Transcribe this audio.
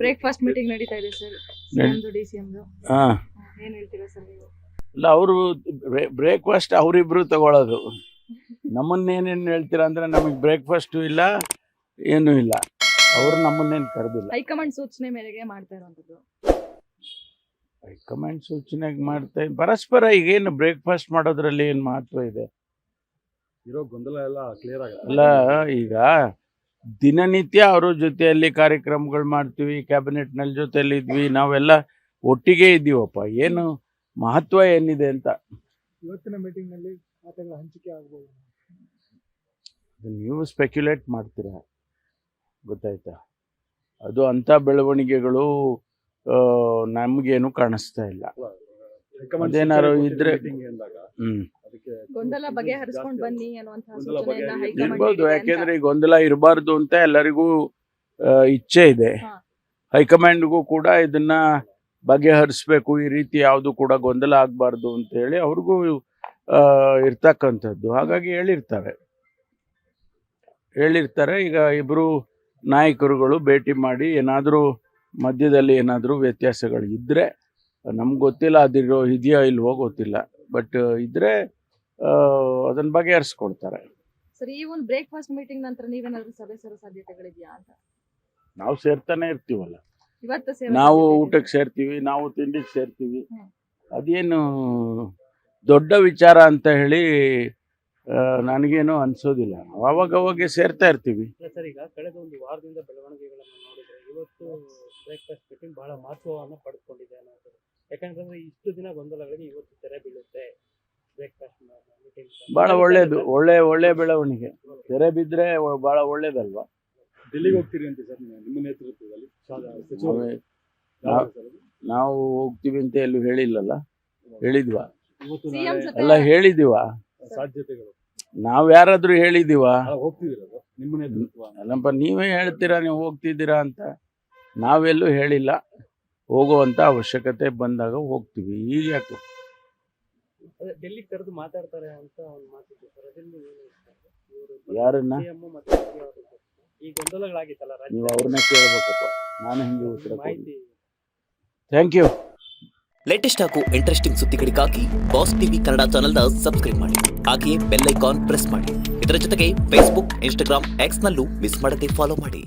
Breakfast meeting ನಡೀತಾ ಇದೆ sir, ಸಿಎಂದು ಡಿಸಿಎಂದು. ಹಾಂ ಏನ್ ಹೇಳ್ತೀರಾ ಸರ್ ನೀವು? ಇಲ್ಲ, ಅವರು ಬ್ರೇಕ್ಫಾಸ್ಟ್ ಅವರಿಬ್ರು ತಗೊಳ್ಳೋದು. ನಮ್ಮನ್ನೇನೇನು ಹೇಳ್ತೀರಾ ಅಂದರೆ ನಮಗೆ ಬ್ರೇಕ್ಫಾಸ್ಟು ಇಲ್ಲ, ಏನೂ ಇಲ್ಲ. ಅವರು ನಮ್ಮನ್ನೇನು ಕರೆದಿಲ್ಲ. ಹೈಕಮಾಂಡ್ ಸೂಚನೆ ಮೇರೆಗೆ ಮಾಡ್ತಾ ಇರುವಂತದ್ದು. ಹೈಕಮಾಂಡ್ ಸೂಚನೆಗೆ ಮಾಡ್ತಾ ಪರಸ್ಪರ ಈಗೇನು ಬ್ರೇಕ್ಫಾಸ್ಟ್ ಮಾಡೋದ್ರಲ್ಲಿ ಏನು ಮಹತ್ವ ಇದೆ? ಇರೋ ಗೊಂದಲ ಎಲ್ಲ ಕ್ಲಿಯರ್ ಆಗುತ್ತೆ. ಅಲ್ಲ, ಈಗ ದಿನನಿತ್ಯ ಅವ್ರ ಜೊತೆಯಲ್ಲಿ ಕಾರ್ಯಕ್ರಮಗಳು ಮಾಡ್ತೀವಿ, ಕ್ಯಾಬಿನೆಟ್ನಲ್ಲಿ ಜೊತೆಯಲ್ಲಿ ಇದ್ವಿ, ನಾವೆಲ್ಲ ಒಟ್ಟಿಗೆ ಇದ್ದೀವಪ್ಪ. ಏನು ಮಹತ್ವ ಏನಿದೆ ಅಂತ ಇವತ್ತಿನ ಮೀಟಿಂಗ್ ನಲ್ಲಿ ಖಾತೆಗಳ ಹಂಚಿಕೆ ಆಗ್ಬೋದು. ನೀವು ಸ್ಪೆಕ್ಯುಲೇಟ್ ಮಾಡ್ತೀರಾ, ಗೊತ್ತಾಯ್ತಾ? ಅದು ಅಂಥ ಬೆಳವಣಿಗೆಗಳು ನಮಗೇನು ಕಾಣಿಸ್ತಾ ಇಲ್ಲ. ಅದೇನಾರು ಇದ್ರೆ ಗೊಂದಲ ಬಗೆಹರಿಸ್ಕೊಂಡು ಬನ್ನಿ ಅನ್ನುವಂತಹ ಸೂಚನೆಯನ್ನ ಹೈಕಮಾಂಡ್ ಇರ್ಬೋದು. ನೀಡಿದೆ ಅಂತ. ಯಾಕೆಂದ್ರೆ ಈ ಗೊಂದಲ ಇರಬಾರ್ದು ಅಂತ ಎಲ್ಲರಿಗೂ ಇಚ್ಛೆ ಇದೆ. ಹಾ. ಹೈಕಮಾಂಡ್ಗೂ ಕೂಡ ಇದನ್ನ ಬಗೆಹರಿಸ್ಬೇಕು, ಈ ರೀತಿ ಯಾವುದು ಕೂಡ ಗೊಂದಲ ಆಗಬಾರ್ದು ಅಂತ ಹೇಳಿ ಅವ್ರಿಗೂ ಇರ್ತಕ್ಕಂಥದ್ದು. ಹಾಗಾಗಿ ಹೇಳಿರ್ತಾರೆ. ಈಗ ಇಬ್ಬರು ನಾಯಕರುಗಳು ಭೇಟಿ ಮಾಡಿ ಏನಾದರೂ ಮಧ್ಯದಲ್ಲಿ ಏನಾದರೂ ವ್ಯತ್ಯಾಸಗಳು ಇದ್ದರೆ, ನಮ್ಗೆ ಗೊತ್ತಿಲ್ಲ ಇದೆಯೋ ಇಲ್ವೋ ಗೊತ್ತಿಲ್ಲ, ಬಟ್ ಇದ್ರೆ ಅದನ್ನ ಬಗೆಹರಿಸ್ಕೊಳ್ತಾರೆ. ಸರ್, ಈ ಒಂದು ಬ್ರೇಕ್ಫಾಸ್ಟ್ ಮೀಟಿಂಗ್ ನಂತರ ನೀವೇನಾದ್ರೂ ಸಭೆ ಸೇರೋ ಸಾಧ್ಯತೆಗಳಿದೆಯಾ ಅಂತ? ನಾವು ಸೇರ್ತಾನೆ ಇರ್ತೀವಲ್ಲ, ಇವತ್ತು ನಾವು ಊಟಕ್ಕೆ ಸೇರ್ತೀವಿ, ನಾವು ತಿಂಡಿಗೆ ಸೇರ್ತೀವಿ. ಹ್ಮ್. ಅದೇನು ದೊಡ್ಡ ವಿಚಾರ ಅಂತ ಹೇಳಿ ನನಗೇನು ಅನ್ಸೋದಿಲ್ಲ. ಅವಾಗ ಸೇರ್ತಾ ಇರ್ತೀವಿ. ಸರ್, ಈಗ ಕಳೆದ ಒಂದು ವಾರದಿಂದ ಬೆಳವಣಿಗೆಗಳನ್ನು ನೋಡಿದ್ರೆ ಇವತ್ತು ಬ್ರೇಕ್ಫಾಸ್ಟ್ ಮೀಟಿಂಗ್ ಬಹಳ ಮಹತ್ವವನ್ನು ಪಡೆದುಕೊಂಡಿದೆ ಅನ್ನೋದು. ಯಾಕಂತಂದ್ರೆ ಇಷ್ಟು ದಿನ ಗೊಂದಲಗಳಿಗೆ ಇವತ್ತು ತೆರೆ ಬೀಳುತ್ತೆ ಬ್ರೇಕ್ಫಾಸ್ಟ್ ಮೀಟಿಂಗ್. ಬಹಳ ಒಳ್ಳೇದು, ಒಳ್ಳೆ ಬೆಳವಣಿಗೆ. ತೆರೆ ಬಿದ್ರೆ ಬಹಳ ಒಳ್ಳೇದಲ್ವಾ? ಡೆಲ್ಲಿಗೆ ಹೋಗ್ತೀರಿ ಅಂತ ಸರ್ ನಿಮ್ಮ ನೇತೃತ್ವದಲ್ಲಿ ನಾವು ಹೋಗ್ತೀವಿ ಅಂತ ಎಲ್ಲೂ ಹೇಳಿಲ್ಲಲ್ಲ. ಹೇಳಿದ್ವಾ? ಇವತ್ತು ಸಿಎಂ ಜೊತೆ ಎಲ್ಲ ಹೇಳಿದೀವಾ? ಸಾಧ್ಯತೆಗಳು ನಾವ್ ಯಾರಾದ್ರೂ ಹೇಳಿದೀವಾ? ಹೋಗ್ತಿದ್ದೀರ ನಿಮ್ಮ ನೇತೃತ್ವ? ಅಲ್ಲಪ್ಪ, ನೀವೇ ಹೇಳ್ತೀರಾ ನೀವು ಹೋಗ್ತಿದ್ದೀರಾ ಅಂತ. ನಾವೆಲ್ಲೂ ಹೇಳಿಲ್ಲ. ಹೋಗುವಂತ ಅವಶ್ಯಕತೆ ಬಂದಾಗ ಹೋಗ್ತೀವಿ. ಈಗ ಯಾಕೆ ಡೆಲ್ಲಿ ಕರೆದು ಮಾತಾಡ್ತಾರೆ ಅಂತ ಒಂದು ಮಾತಿದೆ ಸರ್, ಅದನ್ನು ಯಾರನ್ನ? ಸಿಎಂ ಮತ್ತೆ ಈ ಗೊಂದಲಗಳಾಗಿತ್ತಲ್ಲ ನೀವು ಅವ್ರನ್ನ ಕೇಳ್ಬೇಕಪ್ಪ, ನಾನು ಹೆಂಗೆ ಉತ್ತರ ಮಾಹಿತಿ. Thank you. ಲೇಟೆಸ್ಟ್ ಹಾಗೂ ಇಂಟ್ರೆಸ್ಟಿಂಗ್ ಸುದ್ದಿಗಳಿಗಾಗಿ ಬಾಸ್ ಟಿವಿ ಕನ್ನಡ ಚಾನೆಲ್ನ ಸಬ್ಸ್ಕ್ರೈಬ್ ಮಾಡಿ. ಹಾಗೆಯೇ ಬೆಲ್ ಐಕಾನ್ ಪ್ರೆಸ್ ಮಾಡಿ. ಇದರ ಜೊತೆಗೆ ಫೇಸ್ಬುಕ್, ಇನ್ಸ್ಟಾಗ್ರಾಮ್, ಎಕ್ಸ್ ನಲ್ಲೂ ಮಿಸ್ ಮಾಡದೆ ಫಾಲೋ ಮಾಡಿ.